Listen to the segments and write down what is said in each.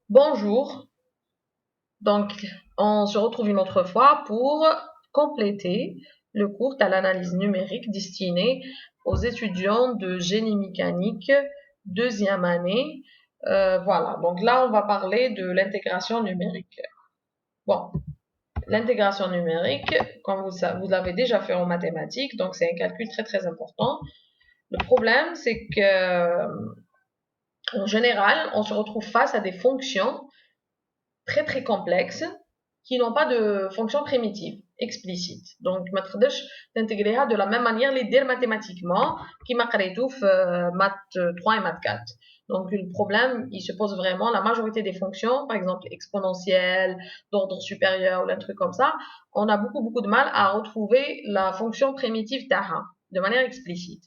Bonjour, donc on se retrouve une autre fois pour compléter le cours à l'analyse numérique destiné aux étudiants de génie mécanique deuxième année. Voilà, donc là on va parler de l'intégration numérique. Bon, l'intégration numérique, comme vous l'avez déjà fait en mathématiques, donc c'est un calcul très très important. Le problème c'est que en général on se retrouve face à des fonctions très très complexes qui n'ont pas de fonction primitive explicite. Donc, ما تقدرش تنتجريها de la même manière les dire mathématiquement كيما قريتو في maths 3 et maths 4. Donc, le problème, il se pose vraiment, la majorité des fonctions, par exemple exponentielles, d'ordre supérieur ou un truc comme ça, on a beaucoup de mal à retrouver la fonction primitive تاعها de manière explicite.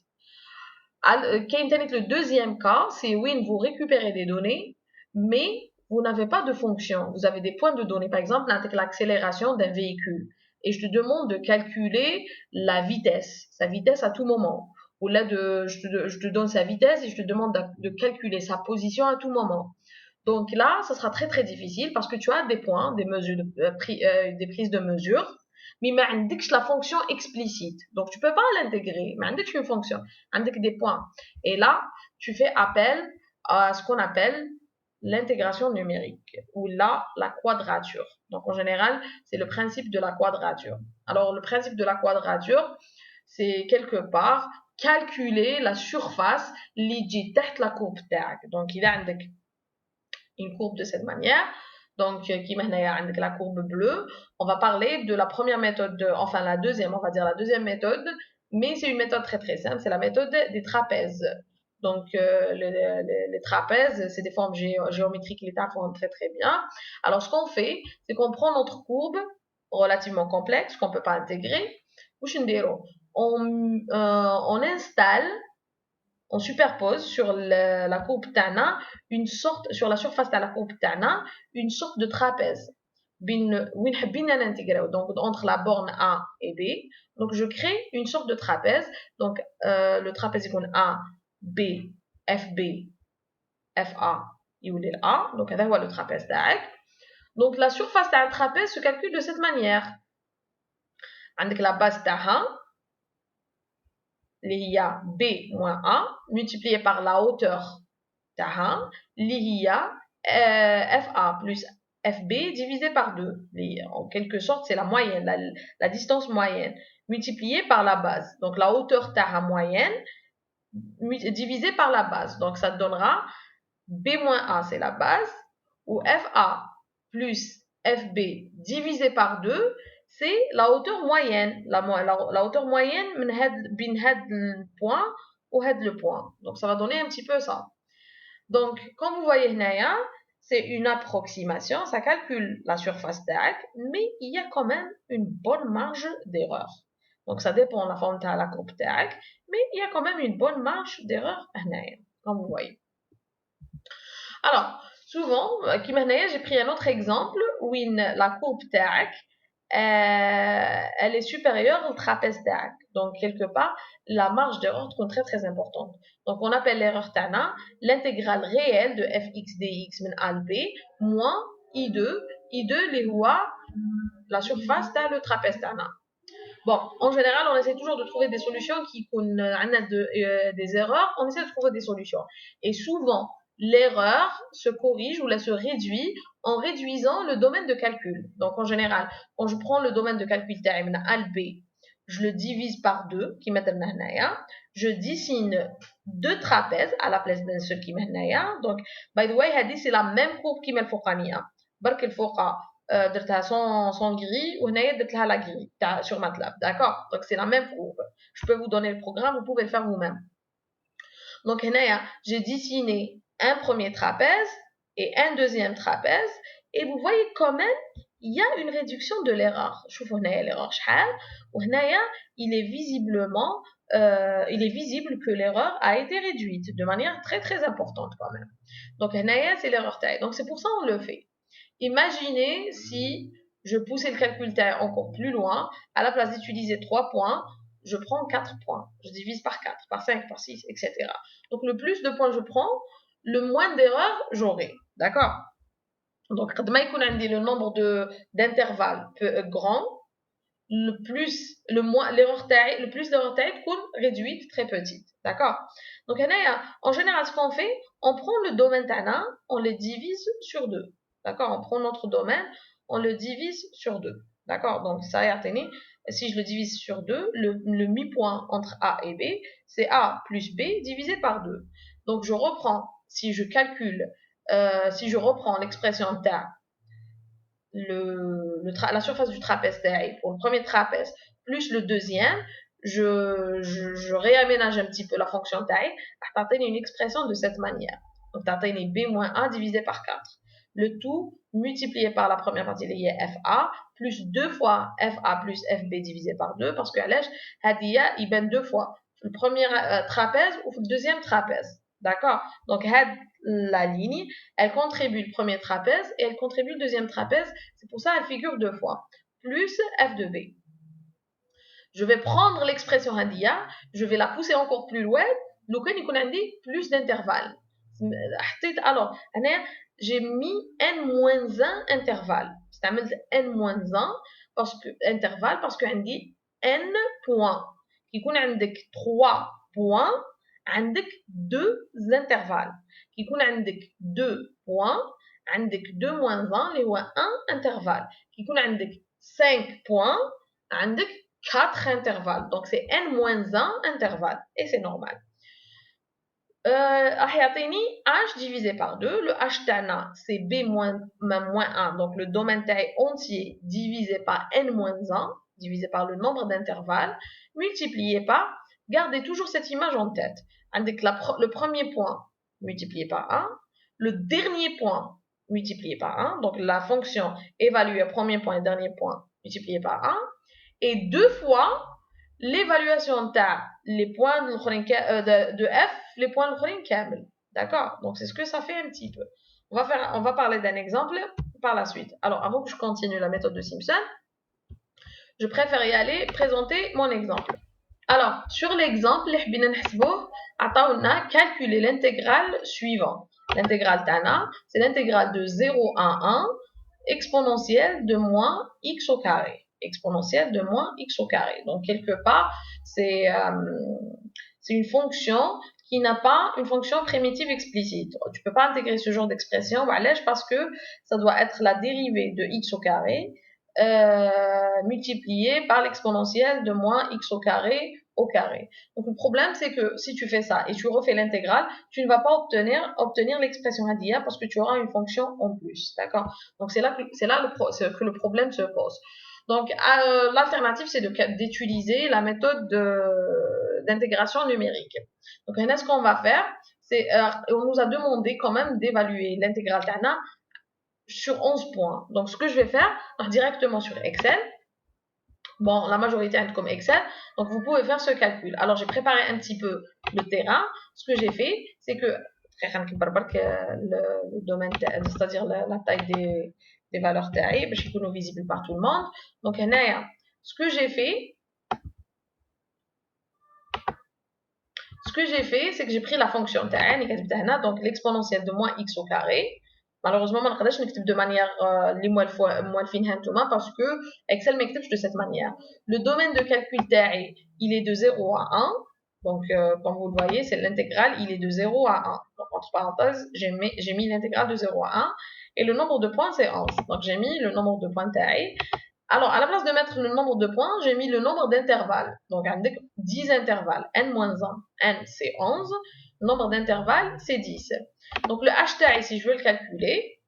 Le deuxième cas, c'est où vous récupérez des données, mais vous n'avez pas de fonction. Vous avez des points de données. Par exemple, l'accélération d'un véhicule. Et je te demande de calculer la vitesse, sa vitesse à tout moment. Ou là, je te donne sa vitesse et je te demande de calculer sa position à tout moment. Donc là, ça sera très très difficile parce que tu as des points, des mesures, des prises de mesure, mais ما عندكش la fonction explicite. Donc tu peux pas l'intégrer. ما عندكش une fonction, عندك des points. Et là, tu fais appel à ce qu'on appelle l'intégration numérique ou là la quadrature. Donc en général, c'est le principe de la quadrature. Alors le principe de la quadrature, c'est quelque part calculer la surface اللي تجي تحت la courbe تاعك. Donc il a عندك une courbe de cette manière. Donc, qui avec la courbe bleue. On va parler de la première méthode, enfin la deuxième, on va dire la deuxième méthode, mais c'est une méthode très très simple, c'est la méthode des trapèzes. Donc, les trapèzes, c'est des formes géométriques, les font très très bien. Alors, ce qu'on fait, c'est qu'on prend notre courbe relativement complexe, qu'on ne peut pas intégrer. On installe, on superpose sur la courbe Tana sur la surface de la courbe Tana une sorte de trapèze. Donc entre la borne A et B, donc je crée une sorte de trapèze. Donc le trapèze est A, B, FB, FA, il est A. Donc on voit le trapèze d'Ac. Donc la surface d'un trapèze se calcule de cette manière. Avec la base d'A, il y a B moins A multiplié par la hauteur d'A, il y a FA plus FB divisé par 2. En quelque sorte, c'est la moyenne, la distance moyenne, multipliée par la base. Donc la hauteur d'A moyenne divisée par la base. Donc ça donnera B moins A, c'est la base, ou FA plus FB divisé par 2, c'est la hauteur moyenne. La hauteur moyenne bin le point ou le point. Donc ça va donner un petit peu ça. Donc, comme vous voyez Naya, c'est une approximation, ça calcule la surface d'Ac, mais il y a quand même une bonne marge d'erreur. Donc ça dépend de la forme de la courbe d'Ac, mais il y a quand même une bonne marge d'erreur Naya, comme vous voyez. Alors, souvent, j'ai pris un autre exemple où la courbe TAC, elle est supérieure au trapèze TAC. Donc, quelque part, la marge d'erreur est très très importante. Donc, on appelle l'erreur TANA l'intégrale réelle de fx dx min a b moins i2. I2, les rois, la surface de le trapèze TANA. Bon, en général, on essaie toujours de trouver des solutions qui ont des erreurs, on essaie de trouver des solutions. Et souvent, l'erreur se corrige ou se réduit en réduisant le domaine de calcul. Donc, en général, quand je prends le domaine de calcul ALB, je le divise par 2, qui met je dessine deux trapèzes à la place d'un seul qui met Donc, by the way, c'est la même courbe qui met le fokania. برك الفوقه درتها sans grille وهنايا درت لها la grille sur MATLAB, d'accord. Donc c'est la même courbe. Je peux vous donner le programme, vous pouvez le faire vous-même. Donc هنايا j'ai dessiné un premier trapèze et un deuxième trapèze et vous voyez quand même il y a une réduction de l'erreur. شوفوا هنايا l'erreur شحال وهنايا il est visible que l'erreur a été réduite de manière très très importante quand même. Donc هنايا c'est l'erreur taille. Donc c'est pour ça on le fait. Imaginez si je poussais le calcul encore plus loin, à la place d'utiliser 3 points, je prends 4 points. Je divise par 4, par 5, par 6, etc. Donc le plus de points je prends, le moins d'erreurs j'aurai. D'accord? Donc قد ما يكون عندي le nombre d'intervalles grand, le plus l'erreur تاعي تكون réduite, très petite. D'accord? Donc en général ce qu'on fait, on prend le domaine تاعنا, on le divise sur 2. D'accord? On prend notre domaine, on le divise sur 2. D'accord? Donc ça يعطيني, si je le divise sur 2, le mi-point entre A et B, c'est A plus B divisé par 2. Donc je reprends, si je calcule, si je reprends l'expression ta la surface du trapèze pour le premier trapèze plus le deuxième, je réaménage un petit peu la fonction taille pour obtenir une expression de cette manière. Donc, tu obtiens b moins 1 divisé par 4. Le tout multiplié par la première partie liée FA plus 2 fois FA plus FB divisé par 2 parce que Hadia il ben 2 fois le premier trapèze ou le deuxième trapèze. D'accord? Donc, la ligne, elle contribue le premier trapèze et elle contribue le deuxième trapèze. C'est pour ça qu'elle figure 2 fois. Plus f de b. Je vais prendre l'expression hadia, je vais la pousser encore plus loin. Donc, il y a plus d'intervalles. Alors, j'ai mis n-1 intervalle. C'est n-1 parce que intervalle parce que dit n points. Il y a 3 points. عندك 2 intervalles qui يكون عندك 2 points عندك 2 moins 1 اللي هو 1 intervalle qui يكون عندك 5 points عندك 4 intervalles donc c'est n moins 1 intervalle et c'est normal راح يعطيني h divisé par 2 le h تاعنا c'est b moins 1 donc le domaine تاعي entier divisé par n moins 1 divisé par le nombre d'intervalles multiplié par gardez toujours cette image en tête. Le premier point multiplié par 1, le dernier point multiplié par 1, donc la fonction évaluée premier point et dernier point multiplié par 1, et 2 fois l'évaluation les points de f, les points de kamel. D'accord? Donc c'est ce que ça fait un petit peu. On va parler d'un exemple par la suite. Alors avant que je continue la méthode de Simpson, je préfère y aller présenter mon exemple. Alors, sur l'exemple, on a calculé l'intégrale suivante. L'intégrale Tana, c'est l'intégrale de 0 à 1 exponentielle de moins x au carré. Exponentielle de moins x au carré. Donc, quelque part, c'est une fonction qui n'a pas une fonction primitive explicite. Tu ne peux pas intégrer ce genre d'expression parce que ça doit être la dérivée de x au carré multiplié par l'exponentielle de moins x au carré. Donc le problème c'est que si tu fais ça et tu refais l'intégrale, tu ne vas pas obtenir l'expression hadia parce que tu auras une fonction en plus, d'accord? Donc c'est là que le problème se pose. Donc l'alternative c'est d'utiliser la méthode d'intégration numérique. Donc là ce qu'on va faire, c'est on nous a demandé quand même d'évaluer l'intégrale d'Anna sur 11 points. Donc, ce que je vais faire, directement sur Excel. Bon, la majorité est comme Excel. Donc, vous pouvez faire ce calcul. Alors, j'ai préparé un petit peu le terrain. Ce que j'ai fait, c'est que le domaine, c'est-à-dire la taille des valeurs taille, je suis visible par tout le monde. Donc, ce que j'ai fait, c'est que j'ai pris la fonction taille, donc l'exponentielle de moins x au carré. Malheureusement, je ne peux pas écrire de manière parce que Excel m'écrit de cette manière. Le domaine de calcul taille, il est de 0 à 1. Donc, comme vous le voyez, c'est l'intégrale, il est de 0 à 1. Donc, entre parenthèses, j'ai mis l'intégrale de 0 à 1. Et le nombre de points, c'est 11. Donc, j'ai mis le nombre de points taille. Alors, à la place de mettre le nombre de points, j'ai mis le nombre d'intervalles. Donc, avec 10 intervalles. N-1. N, c'est 11. Le nombre d'intervalles, c'est 10. Donc, le h taille, si je veux le calculer,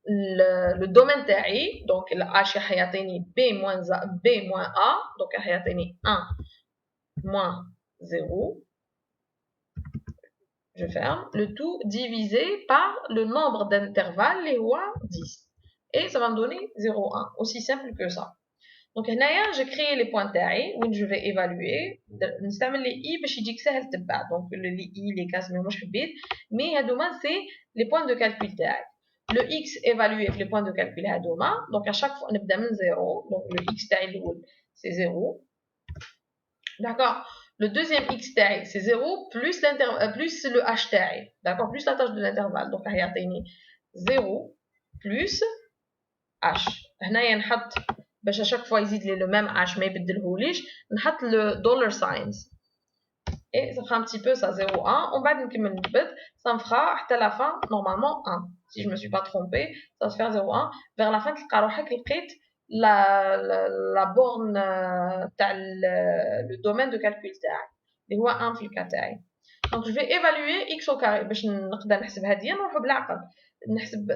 le domaine taille, donc le h est b moins a, donc il est 1 moins 0. Je ferme, le tout divisé par le nombre d'intervalles, les 10. Et ça va me donner 0,1. Aussi simple que ça. Donc, j'ai créé les points taille où je vais évaluer. نستعمل les i باش يجيك سهل تبع. Donc, les i, les cases, mais moi je حبيت. Mais هادوما c'est les points de calcul taille. Le x évalué avec les points de calcul هادوما. Donc, à chaque fois, on نبدا من 0. Donc, le x taille c'est 0. D'accord. le deuxième x c'est 0 plus le h d'accord, plus la tâche de l'intervalle. Donc, il y a 0 plus h. هنايا نحط باش à chaque fois يزيد لي le même h ما يبدلهوليش نحط le dollar signs. Et ça fera un petit peu ça 0 1. On va نكمل نجبد ça me fera حتى la fin normalement 1. Si je me suis pas trompée, ça va se faire 0 1. Vers la fin تلقى روحك لقيت la borne تاع le domaine de calcul تاعي اللي هو 1 في الكا تاعي. Donc je vais évaluer x au carré باش نقدر نحسب هادية نروحو بالعقل نحسب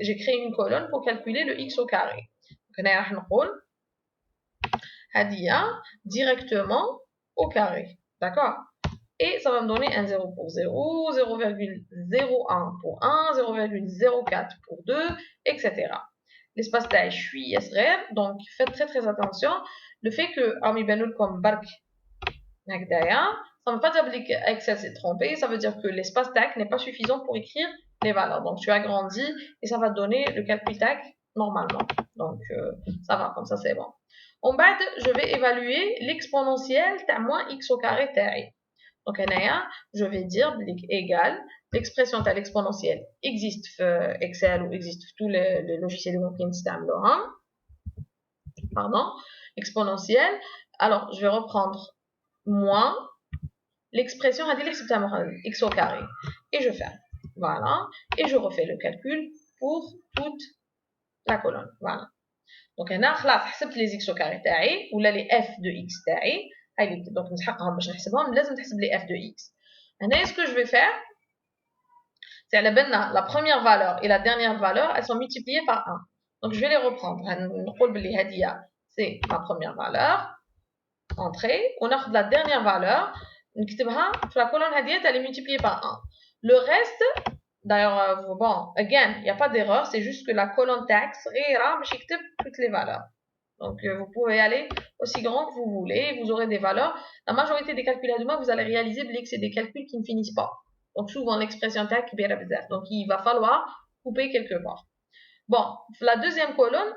j'ai créé une colonne pour calculer le x au carré. Donc هنا راح نقول هادية directement au carré. D'accord? Et ça va me donner un 0 pour 0, 0,01 pour 1, 0,04 pour 2, etc. L'espace taille, je suis SRR, donc faites très très attention. Le fait que Armi Benoul comme Bark Nagdaya, ça ne veut pas dire que Excel s'est trompé, ça veut dire que l'espace TAC n'est pas suffisant pour écrire les valeurs. Donc tu agrandis et ça va donner le calcul TAC normalement. Donc ça va, comme ça c'est bon. En bas, je vais évaluer l'exponentielle à moins x au carré taille. Donc, je vais dire égal, l'expression à l'exponentielle existe Excel ou existe tous les logiciels de pardon, exponentielle. Alors, je vais reprendre moins l'expression à x au carré et je ferme. Voilà. Et je refais le calcul pour toute la colonne. Voilà. Donc, je les x au carré ou là les f de x taille. Donc, نسحقهم باش نحسبهم لازم تحسب لي f de x. هنا ce que je vais faire c'est على بالنا la première valeur et la dernière valeur elles sont multipliées par 1. Donc je vais les reprendre. نقول بلي هادية c'est ma première valeur entrée وناخذ la dernière valeur نكتبها في la colonne هادية elle est multipliée par 1. Le reste d'ailleurs bon again il n'y a pas d'erreur c'est juste que la colonne taxe غيرها باش يكتب toutes les valeurs. Donc, vous pouvez aller aussi grand que vous voulez, vous aurez des valeurs. La majorité des calculs à demain, vous allez réaliser que c'est des calculs qui ne finissent pas. Donc, souvent, l'expression TAC, donc il va falloir couper quelque part. Bon, la deuxième colonne,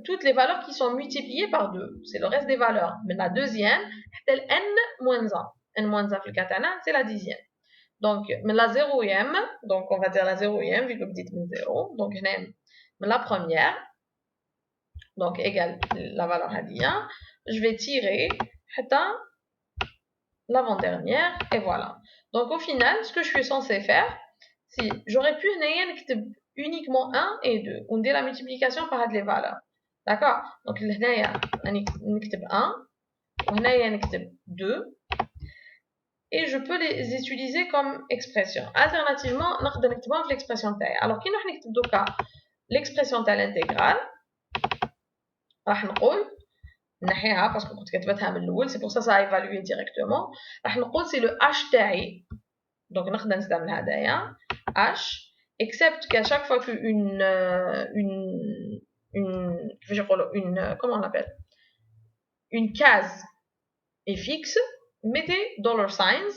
toutes les valeurs qui sont multipliées par 2. C'est le reste des valeurs. Mais la deuxième, c'est n-1. N-1 في الكاتانا, c'est la dixième. Donc, mais la zéroième, donc on va dire la zéroième, vu que vous dites 0. Donc, la première, donc égale la valeur hadia, je vais tirer l'avant-dernière et voilà. Donc au final, ce que je suis censé faire, si j'aurais pu uniquement 1 et 2, on dit la multiplication par les valeurs. D'accord? Donc هنايا نكتب 1 وهنايا نكتب 2 et je peux les utiliser comme expression. Alternativement, نقدر نكتبهم في l'expression تاعي. Alors كي نروح نكتب دوكا l'expression تاع l'intégrale راح نقول نحيها باسكو كنت كتبتها من الاول سي بور سا سا ايفالوي ديريكتومون راح نقول سي لو اش تاعي دونك نقدر نستعمل هدايا اش except qu'à chaque fois que comment on appelle une case est fixe mettez dollar signs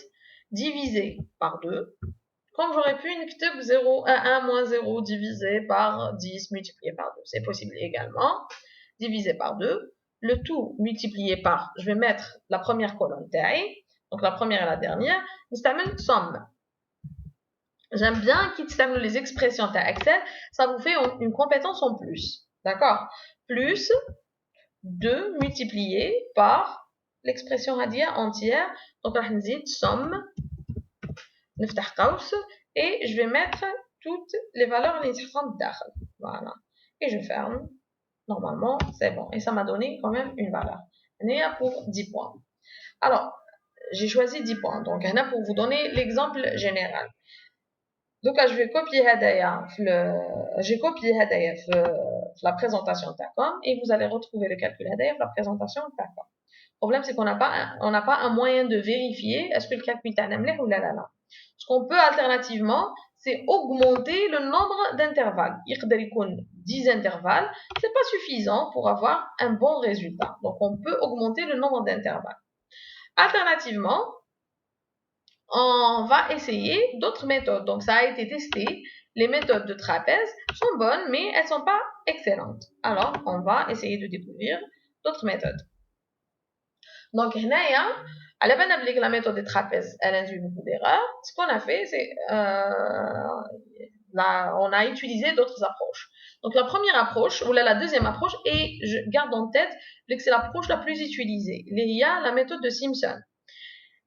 divisé par 2 comme j'aurais pu نكتب 1 moins 0 divisé par 10 multiplié par 2 c'est possible également divisé par 2, le tout multiplié par, je vais mettre la première colonne taille, donc la première et la dernière, nous somme. J'aime bien qu'il t'amène les expressions à Excel, ça vous fait une compétence en plus, d'accord? Plus 2 multiplié par l'expression hadia entière, donc là on dit somme, et je vais mettre toutes les valeurs les voilà, et je ferme. Normalement, c'est bon. Et ça m'a donné quand même une valeur. Néa pour 10 points. Alors, j'ai choisi 10 points. Donc, Néa pour vous donner l'exemple général. Donc, je vais copier Hadaya. J'ai copié Hadaya la présentation de TACOM et vous allez retrouver le calcul Hadaya la présentation de TACOM. Le problème, c'est qu'on n'a pas un moyen de vérifier est-ce que le calcul est amlé ou là. Ce qu'on peut alternativement, c'est augmenter le nombre d'intervalles. Il y a 10 intervalles, ce n'est pas suffisant pour avoir un bon résultat. Donc, on peut augmenter le nombre d'intervalles. Alternativement, on va essayer d'autres méthodes. Donc, ça a été testé. Les méthodes de trapèze sont bonnes, mais elles ne sont pas excellentes. Alors, on va essayer de découvrir d'autres méthodes. Donc, À la fin d'appliquer la méthode des trapèzes, elle induit beaucoup d'erreurs. Ce qu'on a fait, c'est on a utilisé d'autres approches. Donc la première approche, ou la deuxième approche, et je garde en tête que c'est l'approche la plus utilisée. Il y a la méthode de Simpson.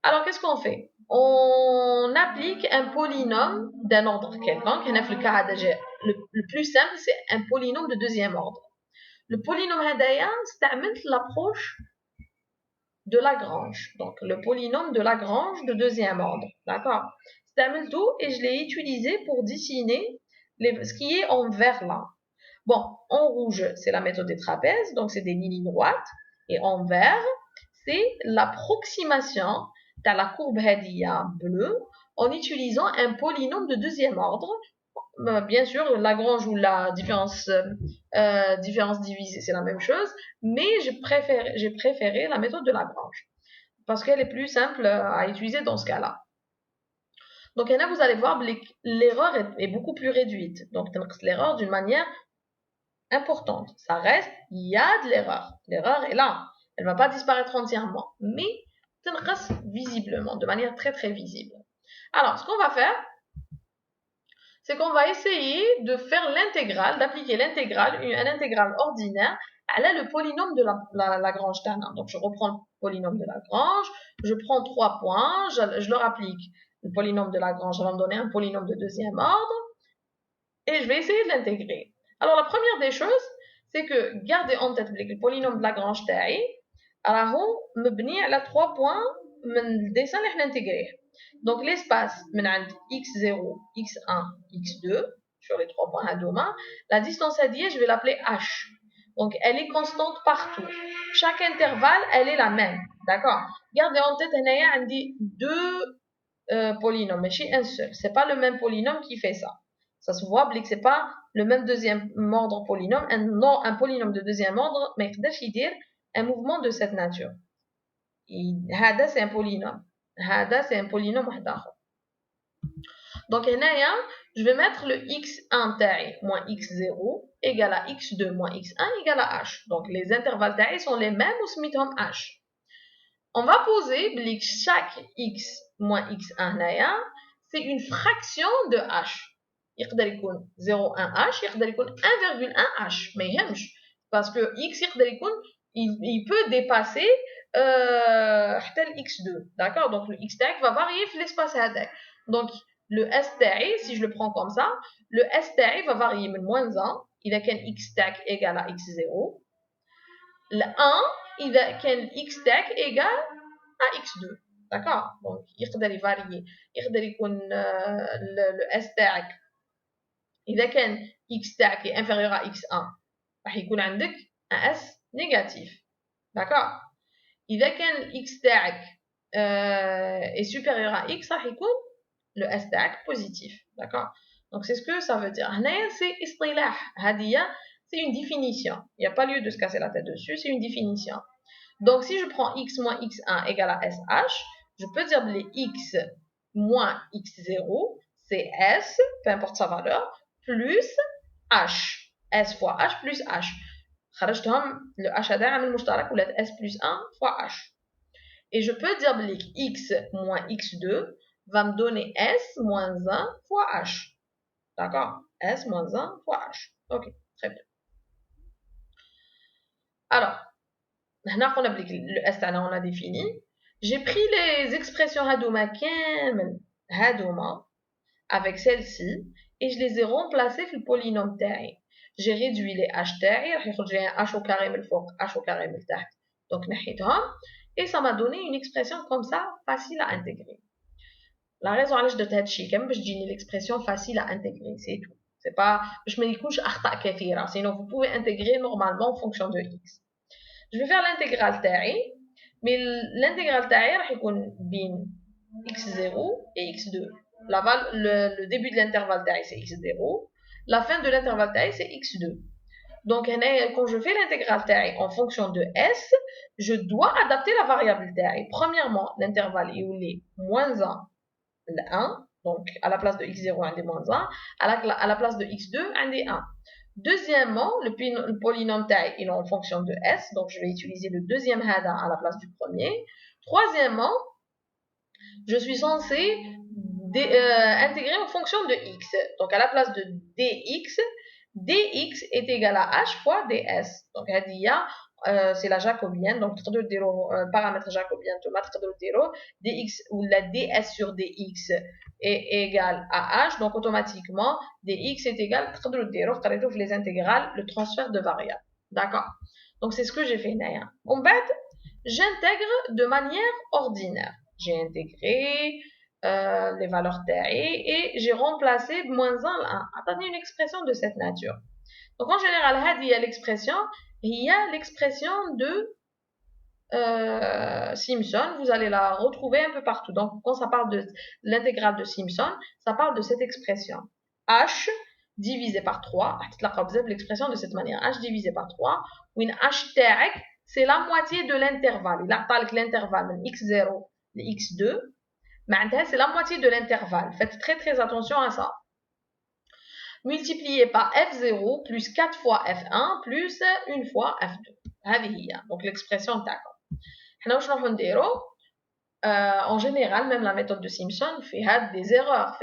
Alors qu'est-ce qu'on fait? On applique un polynôme d'un ordre quelconque. Le plus simple, c'est un polynôme de deuxième ordre. Le polynôme hadaya, c'est l'approche de Lagrange. Donc, le polynôme de Lagrange de deuxième ordre. D'accord? C'est tout et je l'ai utilisé pour dessiner ce qui est en vert là. Bon, en rouge, c'est la méthode des trapèzes, donc c'est des lignes droites. Et en vert, c'est l'approximation de la courbe Hadiyya bleue en utilisant un polynôme de deuxième ordre. Bien sûr, Lagrange ou la différence divisée, c'est la même chose, mais j'ai préféré la méthode de Lagrange parce qu'elle est plus simple à utiliser dans ce cas-là. Donc, là, vous allez voir, l'erreur est beaucoup plus réduite. Donc, l'erreur d'une manière importante. Ça reste, il y a de l'erreur. L'erreur est là. Elle ne va pas disparaître entièrement, mais reste visiblement, de manière très très visible. Alors, ce qu'on va faire, c'est qu'on va essayer de faire l'intégrale, d'appliquer l'intégrale, un intégral ordinaire, à le polynôme de Lagrange ternant. Donc, je reprends le polynôme de Lagrange, je prends 3 points, je leur applique le polynôme de Lagrange, ça va me donner un polynôme de deuxième ordre, et je vais essayer de l'intégrer. Alors, la première des choses, c'est que gardez en tête que le polynôme de Lagrange تاعي راهو مبني على 3 points من الديسان اللي حنا نتيغريه. Donc l'espace من عند x0, x1, x2 sur les 3 points هذوما, la distance هذه je vais l'appeler h. Donc elle est constante partout. Chaque intervalle, elle est la même. D'accord? Gardez en tête هنايا عندي deux polynômes, ماشي un seul. C'est pas le même polynôme qui fait ça. Ça se voit que c'est pas le même deuxième ordre polynôme. Un polynôme de deuxième ordre, mais il un mouvement de cette nature. هذا c'est un polynôme. هذا c'est un polynôme واحد آخر. Donc هنايا je vais mettre le x1 تاعي moins x0 égale à x2 moins x1 égale à h. Donc les intervalles تاعي sont les mêmes وسميتهم h. On va poser que chaque x moins x1 هنايا c'est une fraction de h. يقدر يكون 0,1h يقدر يكون 1,1h ما يهمش parce que x يقدر يكون il peut dépasser حتى le x2, d'accord? Donc le x tag va varier في l'espace هذاك. Donc le s تاعي, si je le prends comme ça, le s تاعي va varier من moins 1 إذا كان x tag égal à x0, le 1 إذا كان x tag égal à x2, d'accord? Donc يقدر يفاريي, يقدر يكون le s تاعك إذا كان x تاعك est inférieur à x1 راح يكون عندك un s négatif, d'accord? إذا كان x تاعك est supérieur à x راح يكون le s تاعك positif, d'accord? Donc c'est ce que ça veut dire. هنايا c'est اصطلاح, هذه c'est une définition. Il n'y a pas lieu de se casser la tête dessus, c'est une définition. Donc si je prends x moins x1 égale à sh, je peux dire les x moins x0 c'est s, peu importe sa valeur, plus h. S fois h plus h. خرجتهم le h هذا عامل مشترك ولات s plus 1 fois h. Et je peux dire que x moins x2 va me donner s moins 1 fois h. D'accord? S moins 1 fois h. Ok, très bien. Alors, maintenant qu'on applique le s on a défini. J'ai pris les expressions hadouma كامل hadouma avec celle-ci et je les ai remplacées في البولينوم تاعي. J'ai réduit les h تاعي راح يخرج لي h au carré من الفوق h au carré من التحت. Donc نحيتهم et ça m'a donné une expression comme ça facile à intégrer. La raison علاش درت هذا الشيء كامل باش تجيني l'expression facile à intégrer, c'est tout. C'est pas باش ما يكونش اخطاء كثيره, sinon vous pouvez intégrer normalement en fonction de x. Je vais faire l'intégrale تاعي, mais l'intégrale تاعي راح يكون بين x0 et x2. Le début de l'intervalle taille c'est x0, la fin de l'intervalle taille c'est x2. Donc quand je fais l'intégrale taille en fonction de s, je dois adapter la variable taille. Premièrement, l'intervalle est moins 1, le 1, donc à la place de x0 on est moins 1, à la place de x2 on est 1. Deuxièmement, le polynôme taille il est en fonction de s, donc je vais utiliser le deuxième hada à la place du premier. Troisièmement, je suis censé intégrer une fonction de x. Donc, à la place de dx est égal à h fois ds. Donc, c'est la jacobienne. Donc, paramètre jacobien, dx ou la ds sur dx est égal à h. Donc, automatiquement, dx est égal à les intégrales, le transfert de variables. D'accord. Donc, c'est ce que j'ai fait. En fait, j'intègre de manière ordinaire. J'ai intégré les valeurs taillées et j'ai remplacé moins 1 1. Attendez une expression de cette nature. Donc en général, il y a l'expression de Simpson. Vous allez la retrouver un peu partout. Donc quand ça parle de l'intégrale de Simpson, ça parle de cette expression. H divisé par 3. L'expression de cette manière. H divisé par 3. Ou une H tag, c'est la moitié de l'intervalle. Il a parlé de l'intervalle de x0 et x2. C'est la moitié de l'intervalle. Faites très très attention à ça. Multiplié par f0 plus 4 fois f1 plus 1 fois f2. Donc l'expression d'accord. En général, même la méthode de Simpson fait des erreurs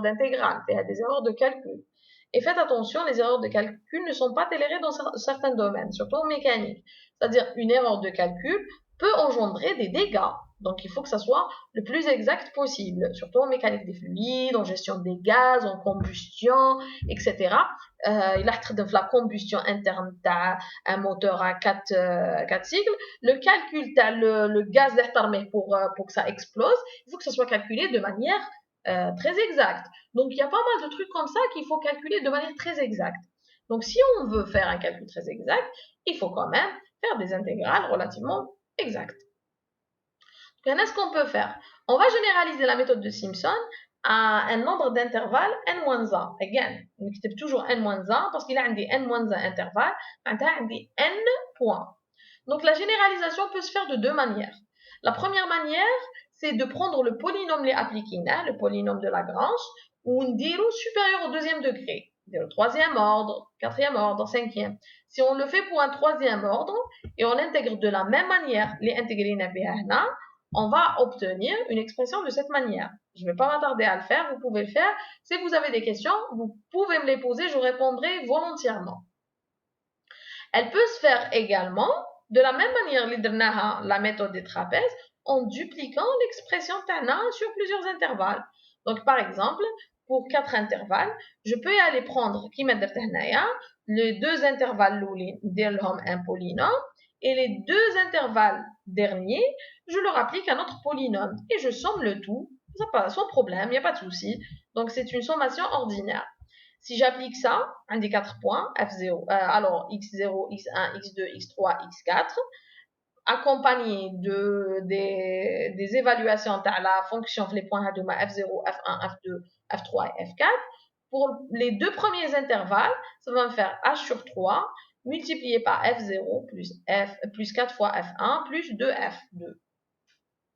d'intégrale, fait des erreurs de calcul. Et faites attention, les erreurs de calcul ne sont pas tolérées dans certains domaines, surtout en mécanique. C'est-à-dire, une erreur de calcul peut engendrer des dégâts. Donc, il faut que ça soit le plus exact possible, surtout en mécanique des fluides, en gestion des gaz, en combustion, etc. Il a la combustion interne d'un moteur à 4 cycles. Le calcul, le gaz pour que ça explose, il faut que ça soit calculé de manière très exacte. Donc, il y a pas mal de trucs comme ça qu'il faut calculer de manière très exacte. Donc, si on veut faire un calcul très exact, il faut quand même faire des intégrales relativement exactes. Qu'est-ce qu'on peut faire? On va généraliser la méthode de Simpson à un nombre d'intervalles n-1. Again, on écrit toujours n-1 parce qu'il a des n-1 intervalles, des n points. Donc la généralisation peut se faire de deux manières. La première manière, c'est de prendre le polynôme appliqué, le polynôme de Lagrange, ou un diro supérieur au deuxième degré, le troisième ordre, quatrième ordre, cinquième. Si on le fait pour un troisième ordre et on intègre de la même manière les intégrés on va obtenir une expression de cette manière. Je ne vais pas m'attarder à le faire, vous pouvez le faire. Si vous avez des questions, vous pouvez me les poser, je répondrai volontiers. Elle peut se faire également de la même manière la méthode des trapèzes en dupliquant l'expression Tana sur plusieurs intervalles. Donc par exemple, pour 4 intervalles, je peux y aller prendre les deux intervalles un polynôme et les deux intervalles derniers, je leur applique un autre polynôme et je somme le tout, sans problème, il n'y a pas de souci. Donc c'est une sommation ordinaire. Si j'applique ça, un des 4 points, F0, alors x0, x1, x2, x3, x4, accompagné des évaluations de la fonction, les points F0, F1, F2, F3 et F4, pour les deux premiers intervalles, ça va me faire h sur 3 multiplié par f0 plus 4 fois f1 plus 2f2.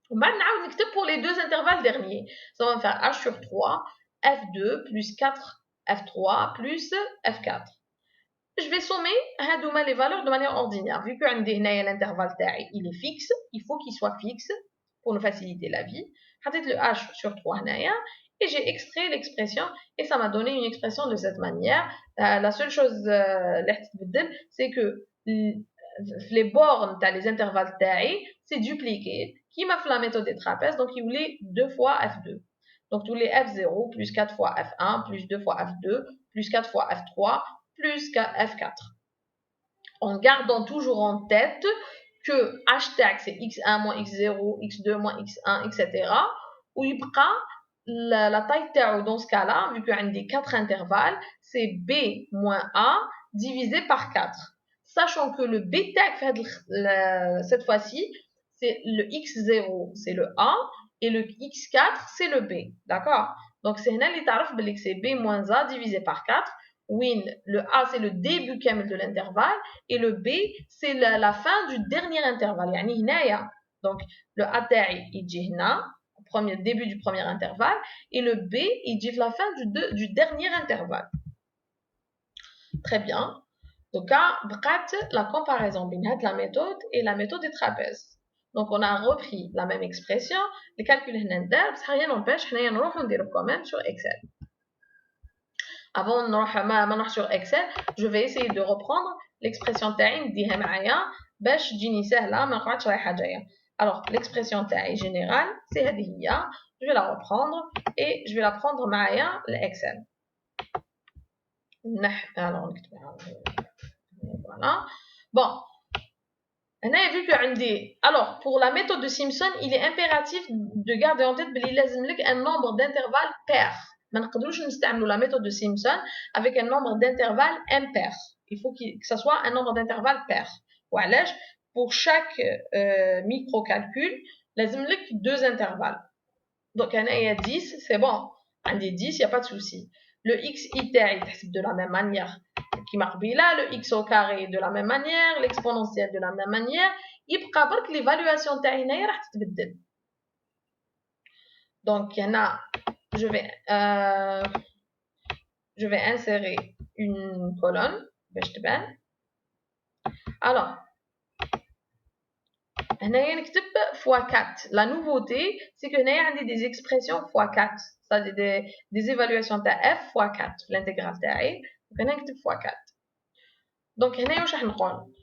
Maintenant, pour les deux intervalles derniers, ça va me faire h sur 3 f2 plus 4 f3 plus f4. Je vais sommer les valeurs de manière ordinaire. Vu que l'intervalle il est fixe, il faut qu'il soit fixe pour nous faciliter la vie. J'ai le h sur 3 et j'ai extrait l'expression et ça m'a donné une expression de cette manière. La seule chose c'est que les bornes, les intervalles c'est dupliqué. Qui m'a fait la méthode des trapèzes, donc il voulait 2 fois f2. Donc tous les f0 plus 4 fois f1 plus 2 fois f2 plus 4 fois f3 plus f4. En gardant toujours en tête que hashtag c'est x1 moins x0, x2 moins x1, etc. Où il prend la taille dans ce cas-là, vu qu'il y a des 4 intervalles, c'est b moins a divisé par 4. Sachant que le b tag, cette fois-ci, c'est le x0, c'est le a, et le x4, c'est le b. D'accord? Donc, c'est là que c'est b moins a divisé par 4. Win, le A c'est le début de l'intervalle et le B c'est la fin du dernier intervalle. Donc le A il dit premier début du premier intervalle et le B il dit la fin du dernier intervalle. Très bien. Donc là, la comparaison entre la méthode et la méthode des trapèzes. Donc on a repris la même expression, les calculs هنا بصح rien n'empêche حنايا نروحو نديرو quand même sur Excel. Avant de نروح sur Excel, je vais essayer de reprendre l'expression تاعي نديها معايا باش تجيني سهله ما نقعدش رايحه جايه. Alors l'expression تاعي générale c'est هذه هي. Je vais la reprendre et je vais la prendre معايا l'Excel. Alors نكتبها voilà. Bon. Vu que alors pour la méthode de Simpson, il est impératif de garder en tête qu'il لازم لك un nombre d'intervalles pair. ما نقدروش نستعملوا la méthode de Simpson avec un nombre d'intervalles impair. Il faut que ça soit un nombre d'intervalles pair. وعلاش pour chaque micro-calcul لازم لك 2 intervalles. Donc هنايا 10 c'est bon. عندي 10 il y a pas de souci. Le xi تاعي يتحسب de la même manière كيما قبيله, le x au carré de la même manière, l'exponentielle de la même manière, يبقى برك l'évaluation تاعي هنايا راح تتبدل. Donc هنا je vais insérer une colonne باش تبان. Alors هنايا نكتب x4. La nouveauté c'est que هنايا عندي des expressions x4, c'est-à-dire des évaluations تاع f x4 l'intégrale تاعي. Donc هنا نكتب x4. Donc هنايا واش راح نقول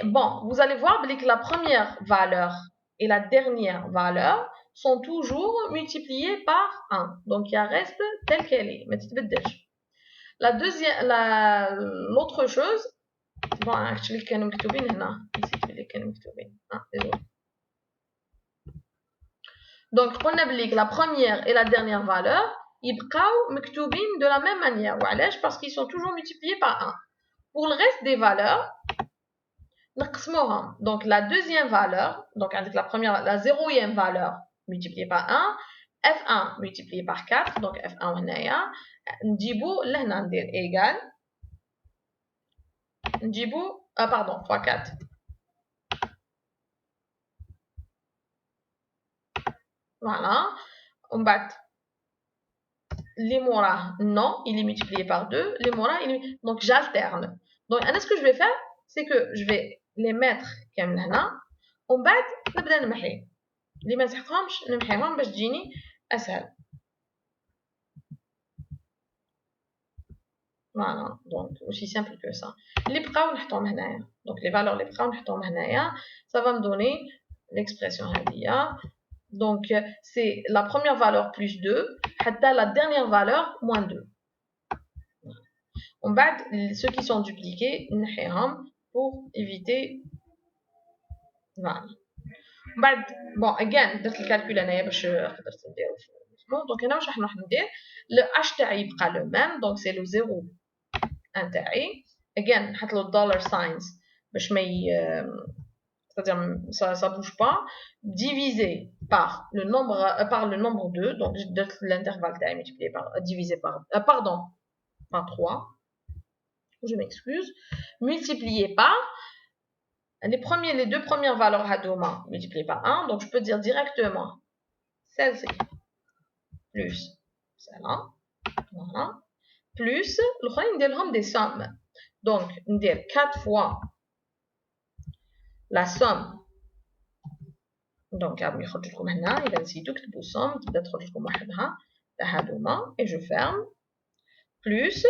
bon, vous allez voir que la première valeur et la dernière valeur sont toujours multipliées par 1. Donc il reste telle qu'elle est. Mais la deuxième, l'autre chose, bon, actually كانوا مكتوبين هنا. Donc قلنا بلي la première et la dernière valeur يبقاو مكتوبين de la même manière. وعلاش parce qu'ils sont toujours multipliés par 1. Pour le reste des valeurs, donc la deuxième valeur, donc avec la première, la zéroième valeur multipliée par 1, f1 multiplié par 4, donc f1 هنايا نجيبو لهنا ندير égal نجيبو pardon fois 4. Voilà. On bat les morats, non, il est multiplié par 2. Les morats, donc j'alterne. Donc, ce que je vais faire, c'est que je vais les mettre comme là. On bat, نبدا نمحي. اللي ما نسحقهمش نمحيهم باش تجيني أسهل. Voilà, donc aussi simple que ça. Les بقاو نحطهم هنايا. Donc les valeurs les بقاو نحطهم هنايا. Ça va me donner l'expression هذيا. Donc, c'est la première valeur plus 2, حتى la dernière valeur moins 2. On bat ceux qui sont dupliqués pour éviter. Voilà. Bon, again, درت الكالكول هنايا باش قدرت نديرو. Donc هنا واش راح نروح ندير le h تاعي يبقى le même, donc c'est le 0 1 تاعي. Again نحط له dollar signs باش ما c'est-à-dire ça bouge pas, divisé par le nombre 2, donc l'intervalle multiplié par divisé par pardon par 3, je m'excuse, multiplié par les deux premières valeurs hadoma multipliées par 1, donc je peux dire directement celle-ci plus celle-là, voilà, plus le reste نديرهم des sommes, donc ندير 4 fois la somme. Donc غادي يخرج لكم هنا اذا نسيتو كتبوا somme تبدا تخرج لكم وحدها تاع هادوما et je ferme plus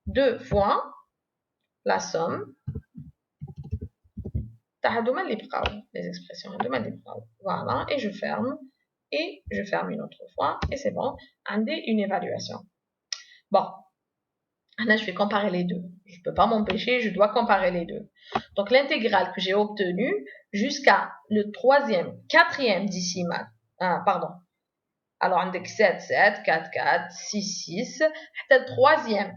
2 fois la somme تاع هادوما اللي بقاو les expressions هادوما اللي بقاو. Voilà, et je ferme une autre fois et c'est bon, عندي une évaluation. Bon, là je vais comparer les deux. Je ne peux pas m'empêcher, je dois comparer les deux. Donc l'intégrale que j'ai obtenue jusqu'à le 4e décimal. Pardon. Alors on a 7, 7, 4, 4, 6, 6. Jusqu'à le 3e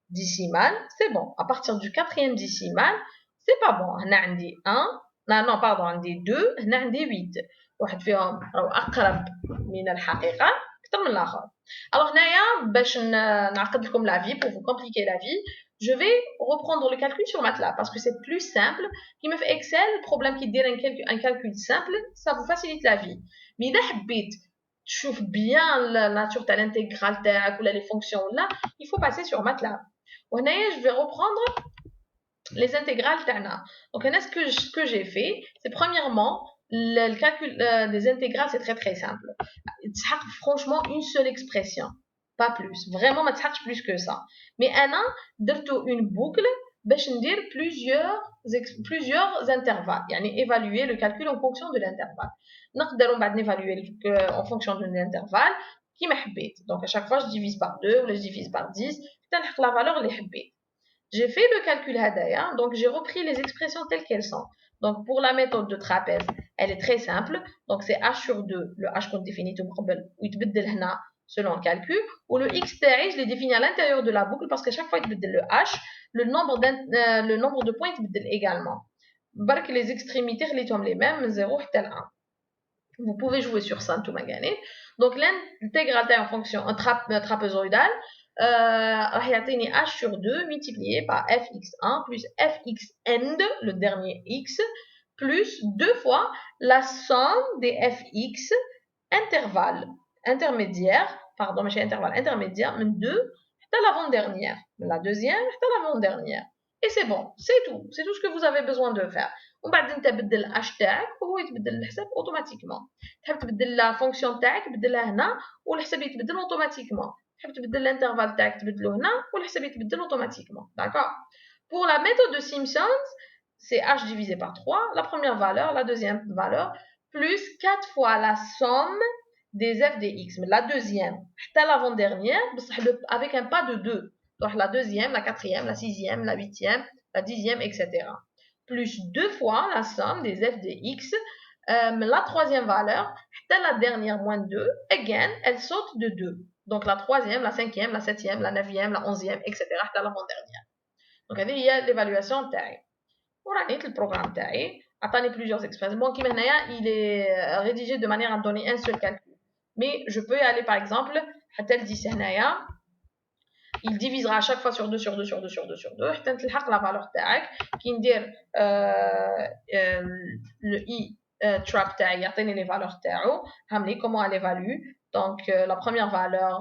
décimal, c'est bon. À partir du 4e décimal, c'est pas bon. On a 1. Non, pardon, on a 2. On a 8. واحد فيهم راهو أقرب من الحقيقة أكثر من الآخر. Alors هنايا باش نعقد لكم la vie, pour vous compliquer la vie, je vais reprendre le calcul sur MATLAB parce que c'est plus simple. Qui me fait Excel, le problème qui dit un calcul simple, ça vous facilite la vie. Mais إذا حبيت تشوف bien la nature de l'intégrale تاعك ولا les fonctions là, il faut passer sur MATLAB. وهنايا je vais reprendre les intégrales تاعنا. Donc ce que j'ai fait, c'est premièrement le calcul des intégrales, c'est très très simple. Franchement une seule expression, pas plus. Vraiment ما تسحقش plus que ça. Mais انا درتو une boucle باش ندير plusieurs intervalles. يعني évaluer le calcul en fonction de l'intervalle. نقدر من بعد évaluer en fonction de l'intervalle كيما حبيت. Donc à chaque fois je divise par 2 ou je divise par 10 حتى نلحق la valeur اللي حبيت. J'ai fait le calcul hadaya, donc j'ai repris les expressions telles qu'elles sont. Donc pour la méthode de trapèze, elle est très simple. Donc c'est h sur 2, le h qu'on définit tout selon le calcul, ou le x je l'ai défini à l'intérieur de la boucle parce qu'à chaque fois il le h, le nombre de points également. Barque les extrémités les mêmes, 0 et 1. Vous pouvez jouer sur ça tout magané. Donc l'intégralité en fonction trapézoïdale, راح يعطيني h sur 2 multiplié par fx1 plus fxn, le dernier x, plus 2 fois la somme des fx intermédiaire, pardon, mais intervalle intermédiaire, 2 حتى l'avant-dernière, la deuxième حتى l'avant-dernière. Et c'est bon, c'est tout ce que vous avez besoin de faire. ومن بعد انت بدل الاش تاعك وهو يتبدل الحساب اوتوماتيكمون. تحب تبدل لا فونكسيون تاعك بدلها هنا والحساب يتبدل اوتوماتيكمون. تحب تبدل l'intervalle تاعك تبدلو هنا والحساب يتبدل اوتوماتيكمون. D'accord. Pour la méthode de Simpson, c'est h divisé par 3, la première valeur, la deuxième valeur, plus 4 fois la somme des f des x. Mais la deuxième, حتى l'avant-dernière, avec un pas de 2. Donc la deuxième, la quatrième, la sixième, la huitième, la dixième, etc. Plus 2 fois la somme des f de x. La troisième valeur, la dernière moins 2, again, elle saute de 2. Donc la troisième, la cinquième, la septième, la neuvième, la onzième, etc. l'avant-dernière. Donc il y a l'évaluation taille. Pour le programme taille, attendez plusieurs expressions. Bon, il est rédigé de manière à donner un seul calcul. Mais je peux y aller par exemple, il divisera à chaque fois sur 2, sur 2, sur 2, sur 2, sur 2. La valeur tag, qui dit le i trap tag, il les valeurs tag, comment elle évalue. Donc la première valeur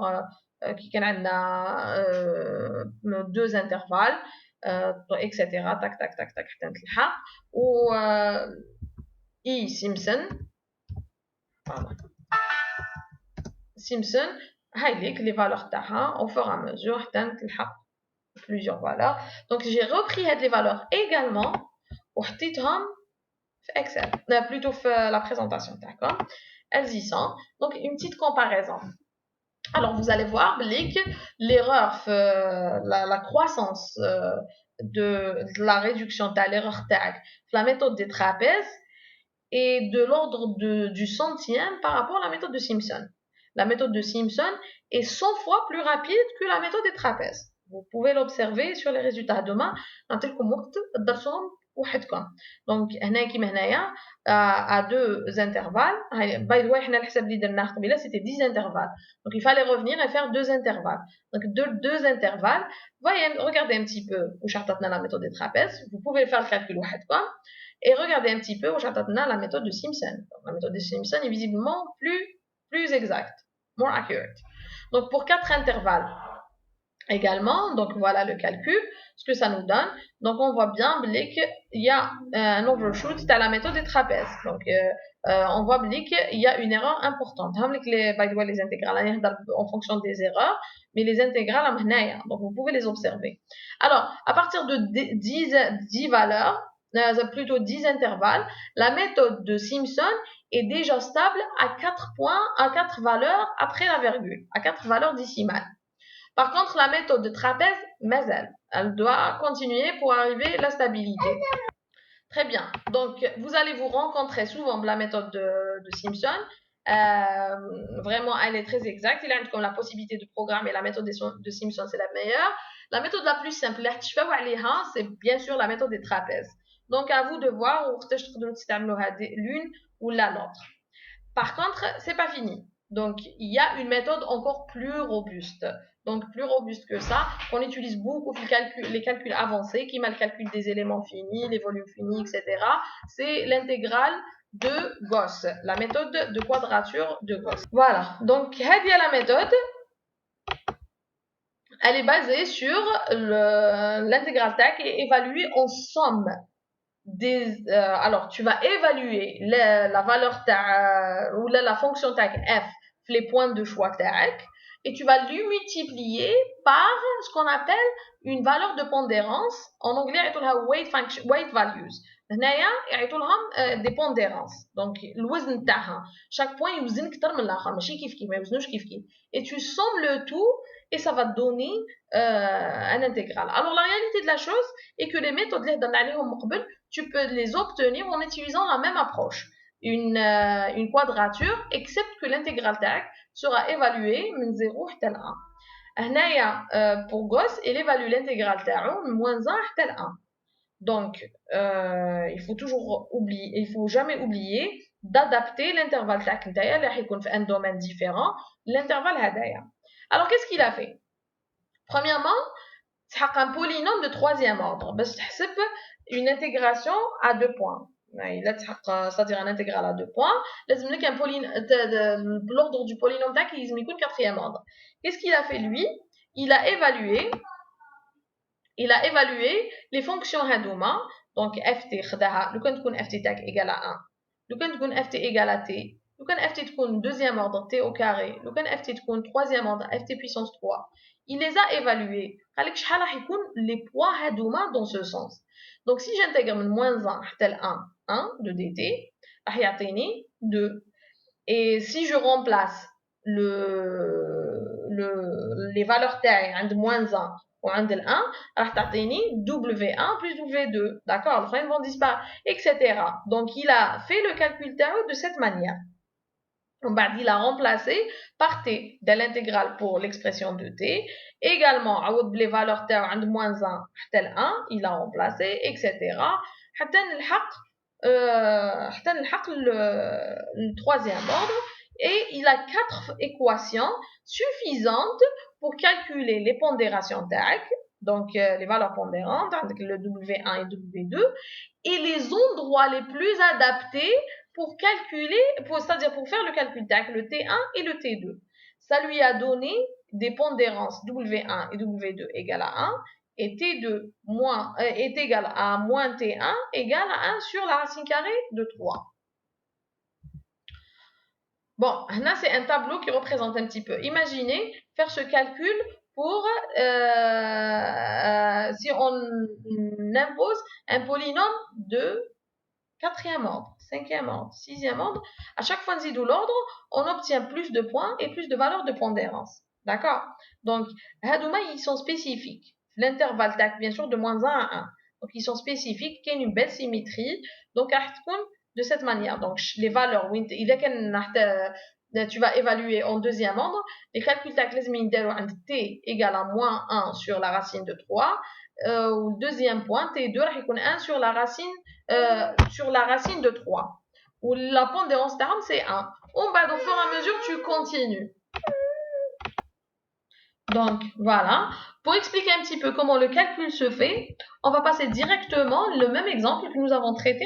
qui a 2 intervalles, etc. Tac, tac, tac, tac, ou i Simpson. Pardon. Simpson. Les valeurs تاعها au fur et à mesure plusieurs valeurs. Donc j'ai repris les valeurs également وحطيتهم في Excel, plutôt la présentation, d'accord. Elles y sont. Donc une petite comparaison. Alors vous allez voir l'erreur, la croissance de la réduction de l'erreur tag, la méthode des trapèzes est de l'ordre du centième par rapport à la méthode de Simpson. La méthode de Simpson est 100 fois plus rapide que la méthode des trapèzes. Vous pouvez l'observer sur les résultats demain. Donc, à 2 intervalles. By the way, c'était 10 intervalles. Donc, il fallait revenir et faire 2 intervalles. Donc, 2 intervalles. Regardez un petit peu où j'attends la méthode des trapèzes. Vous pouvez faire le calcul et regardez un petit peu où j'attends la méthode de Simpson. Donc, la méthode de Simpson est visiblement plus exacte, more accurate. Donc pour 4 intervalles également, donc voilà le calcul, ce que ça nous donne. Donc on voit bien qu'il y a un overshoot à la méthode des trapèzes. Donc on voit qu'il y a une erreur importante. By the way, les intégrales en fonction des erreurs, mais les intégrales, donc vous pouvez les observer. Alors à partir de 10 valeurs, plutôt 10 intervalles, la méthode de Simpson est déjà stable à 4 points, à 4 valeurs après la virgule, à 4 valeurs décimales. Par contre, la méthode de trapèze, elle doit continuer pour arriver à la stabilité. Très bien. Donc, vous allez vous rencontrer souvent la méthode de Simpson. Vraiment, elle est très exacte. Il a comme la possibilité de programmer la méthode de Simpson, c'est la meilleure. La méthode la plus simple, c'est bien sûr la méthode des trapèzes. Donc, à vous de voir l'une ou l'autre. Par contre, c'est pas fini. Donc, il y a une méthode encore plus robuste. Donc, plus robuste que ça, qu'on utilise beaucoup les calculs avancés, qui met le calcul des éléments finis, les volumes finis, etc. C'est l'intégrale de Gauss, la méthode de quadrature de Gauss. Voilà. Donc, il y a la méthode. elle est basée sur l'intégrale TAC et évaluée en somme alors tu vas évaluer la valeur ou la fonction TAC f, les points de choix TAC, et tu vas lui multiplier par ce qu'on appelle une valeur de pondérance. En anglais weight values. هنايا يعيطوا لهم des pondérances. Donc الوزن تاعها chaque point يوزن اكثر من الاخر ماشي كيف ما يوزنوش كيف et tu sommes le tout et ça va te donner un intégral. Alors la réalité de la chose est que les méthodes اللي هضرنا عليهم من قبل tu peux les obtenir en utilisant la même approche, une quadrature, excepte que l'intégrale TAC sera évaluée من 0 حتى ل 1. هنايا pour Gauss, il évalue l'intégrale تاعو من -1 حتى ل 1. Donc il faut jamais oublier d'adapter l'intervalle TAC نتايا اللي راح يكون في un domaine différent l'intervalle هدايا. Alors qu'est-ce qu'il a fait? Premièrement, تحقق un polynôme de troisième ordre باش تحسب une intégration à 2 points. C'est-à-dire un intégral à 2 points. L'ordre du polynôme TAC il est quatrième ordre. Qu'est-ce qu'il a fait lui? Il a évalué les fonctions hadouma. Donc ft le quand تكون ft TAC égale à 1, le quand تكون ft égale à t, le quand ft تكون deuxième ordre t au carré, le quand ft تكون troisième ordre ft puissance 3. Il les a évalués. شحال راح يكون les poids hadouma dans ce sens. Donc si j'intègre من -1 حتى ل 1 de dt راح يعطيني 2. Et si je remplace les valeurs تاعي عند -1 وعند ال 1 راح تعطيني W1 plus W2. D'accord, les frères vont disparaître, etc. Donc il a fait le calcul تاعو de cette manière. Il a remplacé par t de l'intégrale pour l'expression de t. Également, les valeurs t عند -1 حتى ل 1, il a remplacé, etc. حتى نلحق le troisième ordre. Et il a 4 équations suffisantes pour calculer les pondérations TAC, donc les valeurs pondérantes, avec le W1 et W2, et les endroits les plus adaptés pour calculer, c'est-à-dire pour faire le calcul TAC, le T1 et le T2. Ça lui a donné des pondérances W1 et W2 égales à 1, et T2 est égal à moins T1 égale à 1 sur la racine carrée de 3. Bon, là c'est un tableau qui représente un petit peu. Imaginez faire ce calcul pour si on impose un polynôme de 4e ordre, 5e ordre, 6e ordre. À chaque fois que l'ordre, on obtient plus de points et plus de valeurs de pondérance. D'accord? Donc, hadouma, ils sont spécifiques. L'intervalle TAC, bien sûr, de -1 à 1. Donc, ils sont spécifiques, qu'il y a une belle symétrie. Donc, de cette manière. Donc, les valeurs, tu vas évaluer en deuxième ordre. Les calculs TAC, t égale à -1 sur la racine de 3. Ou le deuxième point, T2, 1 sur la racine de 3. Ou la pondérance d'arme, c'est 1. Au fur et à mesure, tu continues. Donc, voilà. Pour expliquer un petit peu comment le calcul se fait, on va passer directement le même exemple que nous avons traité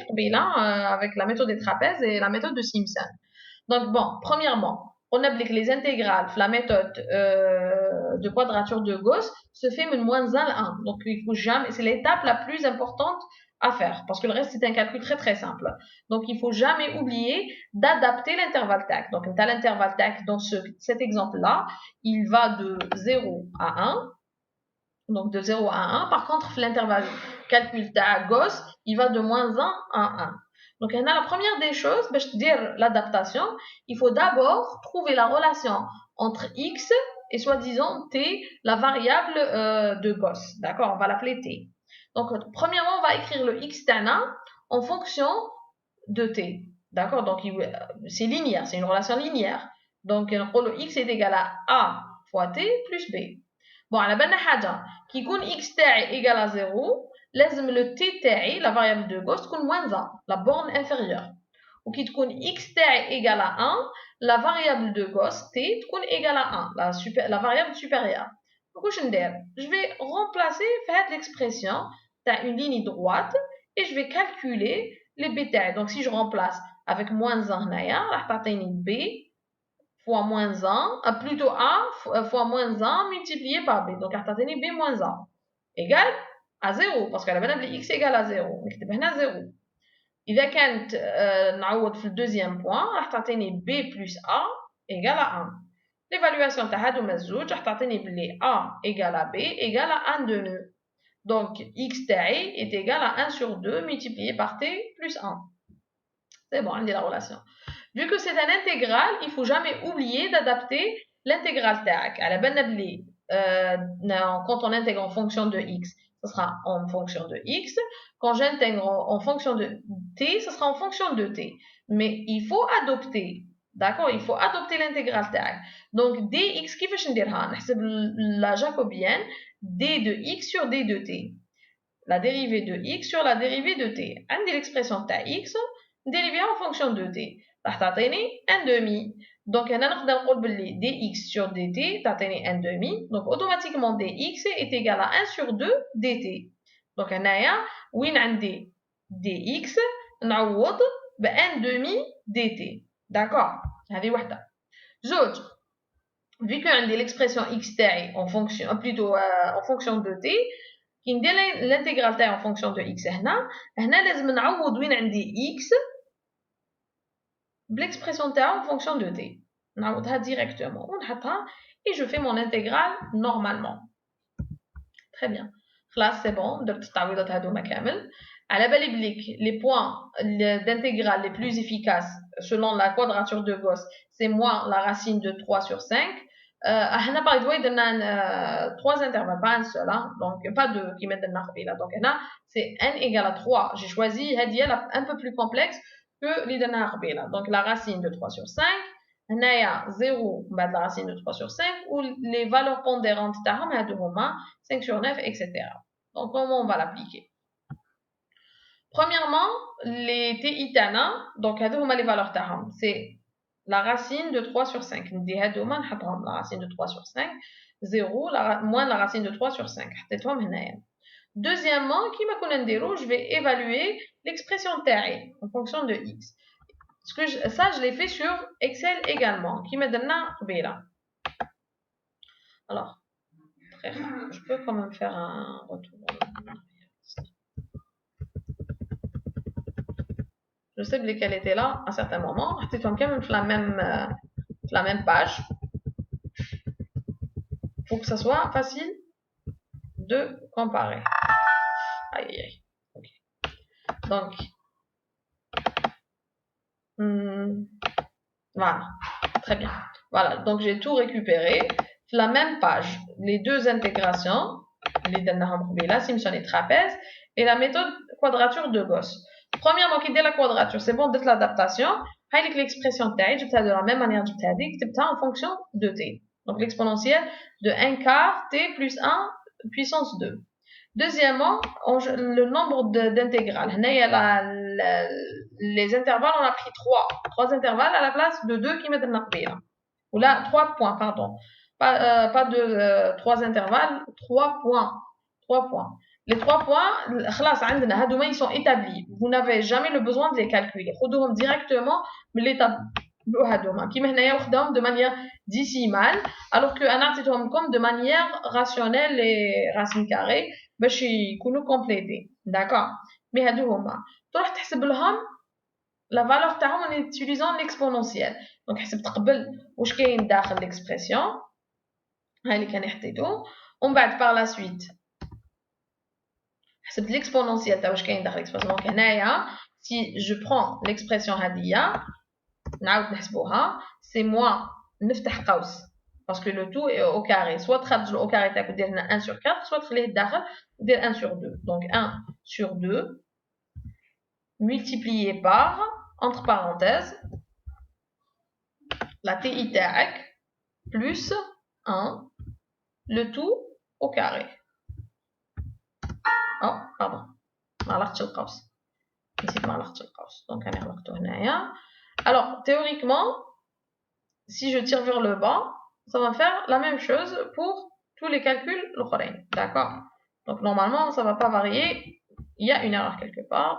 avec la méthode des trapèzes et la méthode de Simpson. Donc, bon, premièrement, on applique les intégrales. La méthode de quadrature de Gauss se fait de -1 à 1. Donc, il faut jamais, c'est l'étape la plus importante à faire, parce que le reste, c'est un calcul très très simple. Donc, il ne faut jamais oublier d'adapter l'intervalle TAC. Donc, l'intervalle TAC, dans cet exemple-là, il va de 0 à 1. Donc, de 0 à 1. Par contre, l'intervalle calcul TAC Gauss, il va de -1 à 1. Donc, la première des choses, pour dire l'adaptation, il faut d'abord trouver la relation entre x et soi-disant t, la variable de Gauss. D'accord, on va l'appeler t. Donc, premièrement, on va écrire le x tana en fonction de t. D'accord, donc c'est linéaire, c'est une relation linéaire. Donc, le x est égal à a fois t plus b. Bon, à la bonne haja, qui compte x égal à 0, لازم le t تاعي la variable de Gauss تكون -1, la borne inférieure. Ou qui تكون x تاعي égal à 1, la variable de Gauss t تكون égal à 1, la variable supérieure. Donc, je vais remplacer l'expression dans une ligne droite et je vais calculer les b تاعي. Donc, si je remplace avec -1 هنايا راح تعطيني b fois moins 1, plutôt A fois moins 1 multiplié par B. Donc, هتعطيني B moins 1 égale à 0 parce que la x égale à 0. نكتب هنا 0. إذا كانت نعوض في الدوزيام بوان راح تعطيني B plus A égale à 1. L'évaluation تاع هادوما الزوج راح تعطيني بلي A égale à B égale à 1 demi. Donc, x تاعي est égal à 1 sur 2 multiplié par t plus 1. C'est bon, on dit la relation. Vu que c'est un intégral, il ne faut jamais oublier d'adapter l'intégrale تاعك. على بالنا بلي quand on intègre en fonction de x, ce sera en fonction de x. Quand j'intègre en fonction de t, ce sera en fonction de t. Mais il faut adopter, d'accord? Il faut adopter l'intégrale تاعك. Donc, dx, كيفاش نديرها؟ نحسب la jacobienne d de x sur d de t. La dérivée de x sur la dérivée de t. عندي l'expression تاع x dérivée en fonction de t. راح تعطيني 1 demi. Donc, هنا نقدر نقول باللي dx sur dt تعطيني 1 demi. Donc, automatiquement dx est égal à 1 sur 2 dt. Donc, هنايا وين عندي dx نعوض ب 1 demi dt. D'accord? هذه وحدة. زوج. Vu que عندي l'expression x تاعي en fonction, plutôt en fonction de t, كي ندير l'intégrale تاعي en fonction de x هنا لازم نعوض وين عندي x l'expression تاعو en fonction de t. نعوضها directement ونحطها et je fais mon intégrale normalement. Très bien. خلاص c'est bon, درت التعويضات هادوما كامل. على بالي بليك les points d'intégrale les plus efficaces selon la quadrature de Gauss, c'est moins la racine de 3 sur 5. هنا par exemple درنا 3 intervalles, pas un seul, hein, donc pas 2 qui mettent درنا قبيله. Donc هنا c'est n égale à 3. J'ai choisi هذه un peu plus complexe que اللي درناها قبيله. Donc la racine de 3 sur 5. هنايا 0 بعد la racine de 3 sur 5 ou les valeurs pondérantes تاعهم هادو هما 5 sur 9, etc. Donc comment on va l'appliquer? Premièrement, les TI تاعنا, donc هادو هما les valeurs تاعهم. C'est la racine de 3 sur 5. ندي هادوما نحطهم la racine de 3 sur 5. 0 moins la racine de 3 sur 5. حطيتهم هنايا. Deuxièmement, كيما كنا نديرو, je vais évaluer l'expression تاعي en fonction de x. Ça, je l'ai fait sur Excel également, qui m'a donné قبيلة. Alors, frère, je peux quand même faire un retour. Je sais qu'elle était là à un certain moment. C'est quand même la même page. Pour que ça soit facile de comparer. Aïe, aïe. Okay. Donc, voilà. Très bien. Voilà. Donc, j'ai tout récupéré. La même page. Les deux intégrations. Les Simpson et trapèze. Et la méthode quadrature de Gauss. Premièrement, qui dit la quadrature, c'est bon, de l'adaptation. Avec l'expression taille, je de la même manière que tu as en fonction de t. Donc l'exponentielle de 1 quart t plus 1 puissance 2. Deuxièmement, le nombre d'intégrales. Les intervalles, on a pris 3 intervalles à la place de 2 qui mettent un ou là 3 points, pardon. Pas de 3 intervalles, 3 points. 3 points. Les 3 points, ils sont établis. Vous n'avez jamais le besoin de les calculer. Vous directement l'étape de manière décimale, alors que comme de manière rationnelle et racine carrée, nous compléter. D'accord? Mais tu vas تحسب la valeur en utilisant l'exponentielle. Donc, حسب تقبل واش كاين داخل l'expression. هاي اللي كان يحطيتو. On va par la suite. C'est l'exponentielle تاع واش كاين داخل l'expression. Donc هنايا si je prends l'expression هادية نعاود نحسبوها, c'est moins نفتح قوس parce que le tout est au carré. Soit تخرج au carré تاعك ودير لنا 1 sur 4, soit تخليه الداخل ودير 1 sur 2. Donc 1 sur 2 multiplié par, entre parenthèses, la TI تاعك plus 1, le tout au carré. Oh, pardon. ما غلقتش القوس. نسيت ما غلقتش القوس. Donc أنا غلقته هنايا. Alors, théoriquement, si je tire vers le bas, ça va faire la même chose pour tous les calculs l'aukhrain. D'accord? Donc normalement, ça ne va pas varier. Il y a une erreur quelque part.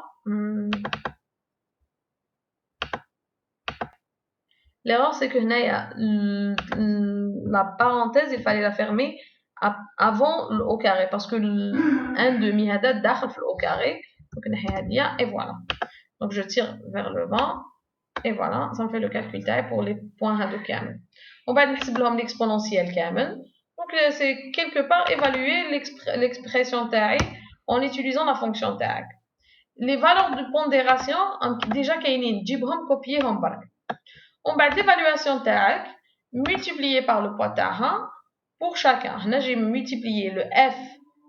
L'erreur, c'est que la parenthèse, il fallait la fermer avant le au carré, parce que un demi هذا داخل في au carré. Donc, et voilà. Donc, je tire vers le bas, et voilà, ça me fait le calcul taille pour les points هادو كامل. On va نحسب لهم l'exponentielle كامل. Donc, c'est quelque part évaluer l'expression taille en utilisant la fonction tag. Les valeurs de pondération, déjà كاينين, جيبهم copier برك. On va l'évaluation tag multiplié par le poids تاعها pour chacun. Là, j'ai multiplié le f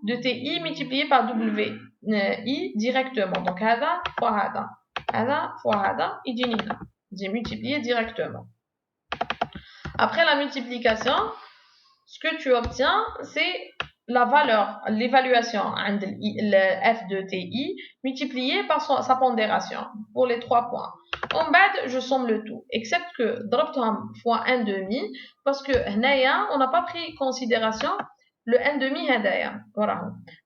de ti multiplié par wi directement. Donc, هذا fois هذا يجيني هنا. J'ai multiplié directement. Après la multiplication, ce que tu obtiens, c'est la valeur, l'évaluation le f de ti multiplié par sa pondération pour les 3 points. En bas, je somme le tout, except que ضربتهم fois 1/2 parce que هنايا on n'a pas pris considération le 1/2 هدايا. Voilà.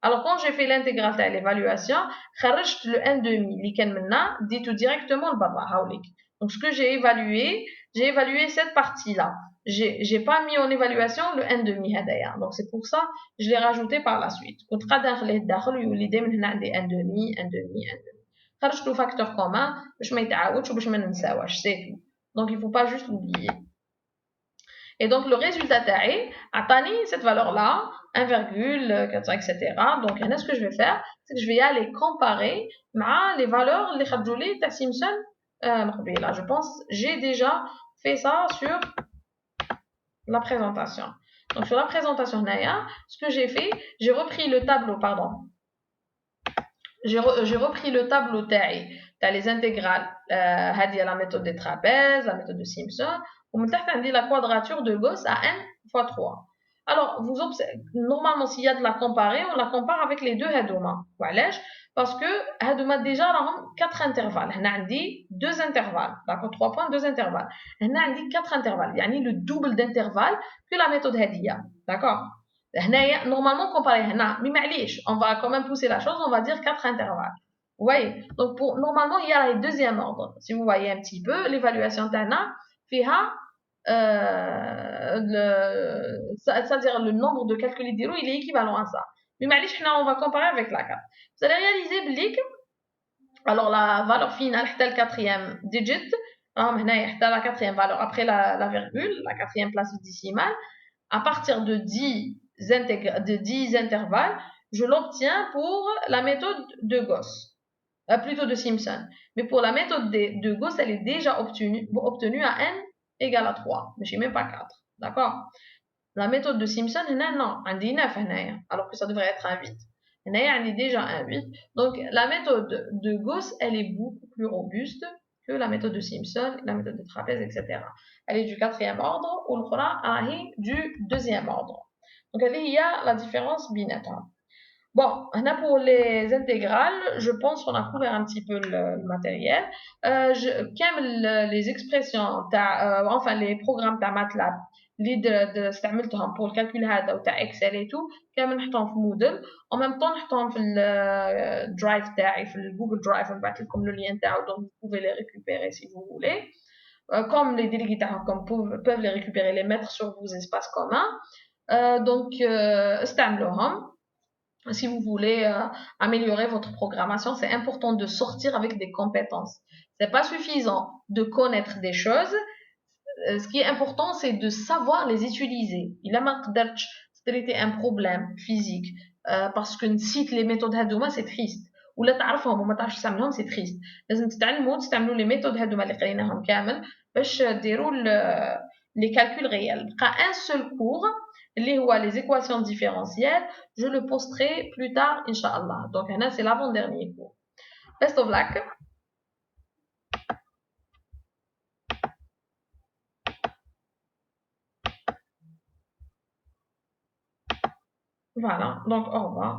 Alors quand j'ai fait l'intégrale de l'évaluation, خرجت le 1/2 اللي كان منا ديتو directement لبرا هاوليك. Donc ce que j'ai évalué cette partie-là. J'ai pas mis en évaluation le 1/2 هدايا. Donc c'est pour ça je l'ai rajouté par la suite. كنت قاعده نخليه الداخل ويولي دائما هنا عندي 1/2 خرجت له فاكتور كومان باش ما يتعاودش وباش ما ننساوش سي تو. Donc il faut pas juste l'oublier. Et donc le résultat تاعي عطاني cette valeur là 1,4 etc. Donc هنا ce que je vais faire c'est que je vais aller comparer مع les valeurs اللي خرجوا لي تاع سيمسون مقبيله. Je pense j'ai déjà fait ça sur la présentation. Donc sur la présentation هنايا ce que j'ai fait j'ai repris le tableau j'ai repris le tableau تاعي تاع les intégrales هذه la méthode des trapèzes, la méthode de Simpson, ومن تحت عندي la quadrature de Gauss à n fois 3. Alors vous observez, normalement s'il y a de la comparer, on la compare avec les deux هادوما. وعلاش؟ parce que هادوما déjà راهم 4 intervalles. هنا عندي 2 intervalles, d'accord, 3 points 2 intervalles. هنا عندي 4 intervalles, يعني le double d'intervalles que la méthode هذه, d'accord. Normalement, comparé à Hana, mais معليش, on va quand même pousser la chose, on va dire 4 intervalles. Vous voyez? Donc, normalement, il y a le deuxième ordre. Si vous voyez un petit peu, l'évaluation Tana, c'est-à-dire le nombre de calculs d'Iro, il est équivalent à ça. Mais معليش, on va comparer avec la 4. Vous allez réaliser, Blik, alors la valeur finale, c'est le quatrième digit, la quatrième valeur après la virgule, la quatrième place décimale, à partir de 10 intervalles, je l'obtiens pour la méthode de Gauss, plutôt de Simpson. Mais pour la méthode de Gauss, elle est déjà obtenue à n égale à 3, mais je n'ai même pas 4. D'accord? La méthode de Simpson, non, on dit 9, alors que ça devrait être un 8. On est déjà un 8. Donc la méthode de Gauss, elle est beaucoup plus robuste que la méthode de Simpson, la méthode de trapèze, etc. Elle est du 4e ordre, ou l'autre du 2e ordre. Donc il y a la différence binaire. Bon, pour les intégrales, je pense qu'on a couvert un petit peu le matériel. Les expressions, enfin les programmes de MATLAB, اللي استعملتهم pour le calcul هذا وتاع Excel et tout, كامل نحطهم في Moodle. En même temps نحطهم في le drive تاعي في Google Drive ونبعث لكم le lien تاعو, donc vous pouvez les récupérer si vous voulez. Comme les délégués peuvent les récupérer, les mettre sur vos espaces communs. Donc استعملوهم. Si vous voulez améliorer votre programmation, c'est important de sortir avec des compétences. C'est pas suffisant de connaître des choses. Ce qui est important, c'est de savoir les utiliser. Il a marqué traiter un problème physique parce que cite les méthodes هذوما c'est triste. ولا تعرفهم وما تعرفش تستعملهم c'est triste. لازم تستعملوا les méthodes هذوما اللي قريناهم كامل باش ديروا les calculs réels. بقى un seul cours اللي هو les équations différentielles, je le posterai plus tard inchallah. Donc هنا c'est l'avant-dernier cours. Best of luck. Voilà, donc au revoir.